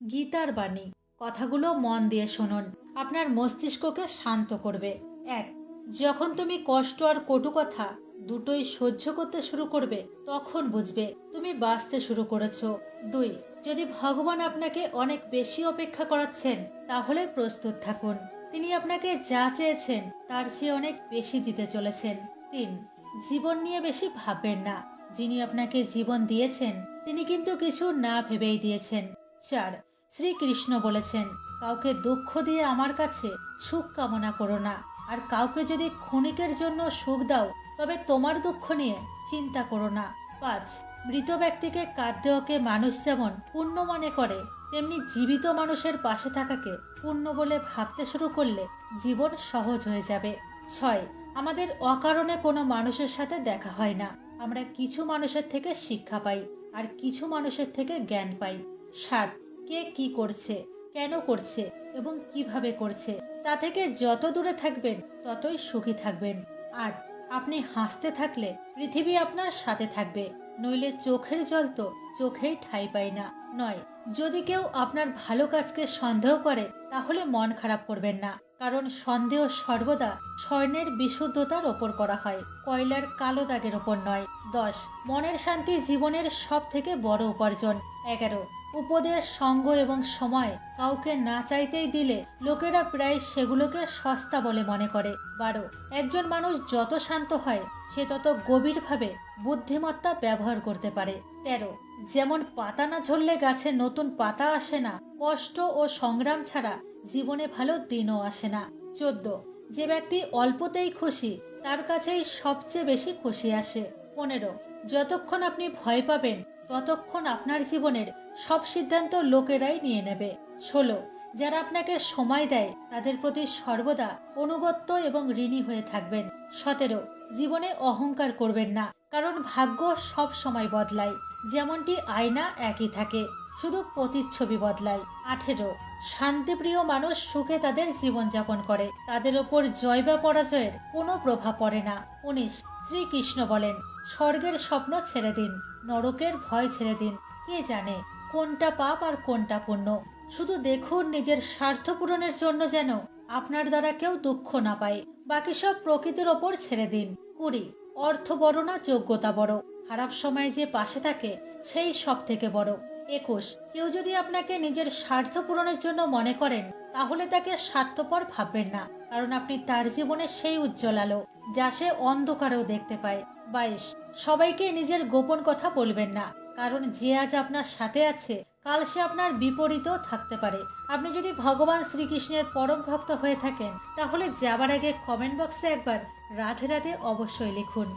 গীতার বাণী। কথাগুলো মন দিয়ে শুনুন, আপনার মস্তিষ্ককে শান্ত করবে। 1। যখন তুমি কষ্ট আর কটু কথা দুটোই সহ্য করতে শুরু করবে, তখন বুঝবে তুমি বাঁচতে শুরু করেছো। 2। যদি ভগবান আপনাকে অনেক বেশি অপেক্ষা করাচ্ছেন, তাহলে প্রস্তুত থাকুন। তিনি আপনাকে যা চেয়েছেন তার চেয়ে অনেক বেশি দিতে চলেছেন। 3। জীবন নিয়ে বেশি ভাববেন না। যিনি আপনাকে জীবন দিয়েছেন, তিনি কিন্তু কিছু না ভেবেই দিয়েছেন। 4। শ্রীকৃষ্ণ বলেছেন, কাউকে দুঃখ দিয়ে আমার কাছে সুখ কামনা করো না। আর কাউকে যদি ক্ষণিকের জন্য সুখ দাও, তবে তোমার দুঃখ নিয়ে চিন্তা করো না। 5। মৃত ব্যক্তিকে কাঁদতে ওকে মানুষ যেমন পুণ্য মনে করে, তেমনি জীবিত মানুষের পাশে থাকাকে পুণ্য বলে ভাবতে শুরু করলে জীবন সহজ হয়ে যাবে। 6। আমাদের অকারণে কোনো মানুষের সাথে দেখা হয় না। আমরা কিছু মানুষের থেকে শিক্ষা পাই, আর কিছু মানুষের থেকে জ্ঞান পাই। 7। কে কি করছে, কেন করছে এবং কিভাবে করছে, তা থেকে যত দূরে থাকবেন ততই সুখী থাকবেন। 8। আপনি হাসতে থাকলে পৃথিবী আপনার সাথে থাকবে, নইলে চোখের জল তো চোখেই ঠাঁই পায় না। 9। যদি কেউ আপনার ভালো কাজকে সন্দেহ করে, তাহলে মন খারাপ করবেন না, কারণ সন্দেহ সর্বদা স্বর্ণের বিশুদ্ধতার ওপর করা হয়, কয়লার কালো দাগের ওপর নয়। 10। মনের শান্তি জীবনের সব থেকে বড় উপার্জন। 11। উপদেশ, সঙ্গ এবং সময় কাউকে না চাইতেই দিলে লোকেরা প্রায় সেগুলোকে সস্তা বলে মনে করে। 12। একজন মানুষ যত শান্ত হয়, সে তত গভীরভাবে বুদ্ধিমত্তা ব্যবহার করতে পারে। 13। যেমন পাতা না ঝরলে গাছে নতুন পাতা আসে না, কষ্ট ও সংগ্রাম ছাড়া জীবনে ভালো দিনও আসে না। 14। যে ব্যক্তি অল্পতেই খুশি, তার কাছেই সবচেয়ে বেশি খুশি আসে। 15। যতক্ষণ আপনি ভয় পাবেন, ততক্ষণ আপনার জীবনের সব সিদ্ধান্ত লোকেরাই নিয়ে নেবে। 16। যারা আপনাকে সময় দেয়, তাদের প্রতি সর্বদা অনুগত্য এবং ঋণী হয়ে থাকবেন। 17। জীবনে অহংকার করবেন না, কারণ ভাগ্য সব সময় বদলায়, যেমনটি আয়না একই থাকে, শুধু প্রতিচ্ছবি বদলায়। 18। শান্তিপ্রিয় মানুষ সুখে তাদের জীবনযাপন করে, তাদের ওপর জয় বা পরাজয়ের কোনো প্রভাব পড়ে না। 19। শ্রীকৃষ্ণ বলেন, স্বর্গের স্বপ্ন ছেড়ে দিন, নরকের ভয় ছেড়ে দিন। কে জানে কোনটা পাপ আর কোনটা পুণ্য। শুধু দেখুন নিজের স্বার্থ পূরণের জন্য যেন আপনার দ্বারা কেউ দুঃখ না পায়। বাকি সব প্রকৃতির ওপর ছেড়ে দিন। 20। অর্থ বড় না, যোগ্যতা বড়। খারাপ সময় যে পাশে থাকে, সেই সব থেকে বড়। 21। কেউ যদি আপনাকে নিজের স্বার্থ পূরণের জন্য মনে করেন, তাহলে তাকে স্বার্থপর ভাববেন না, কারণ আপনি তার জীবনে সেই উজ্জ্বল আলো, যা সে অন্ধকারেও দেখতে পায়। 22। সবাইকে নিজের গোপন কথা বলবেন না, কারণ যে আজ আপনার সাথে আছে, কাল সে আপনার বিপরীতেও থাকতে পারে। আপনি যদি ভগবান শ্রীকৃষ্ণের পরম ভক্ত হয়ে থাকেন, তাহলে যাবার আগে কমেন্ট বক্সে একবার রাধে রাধে অবশ্যই লিখুন।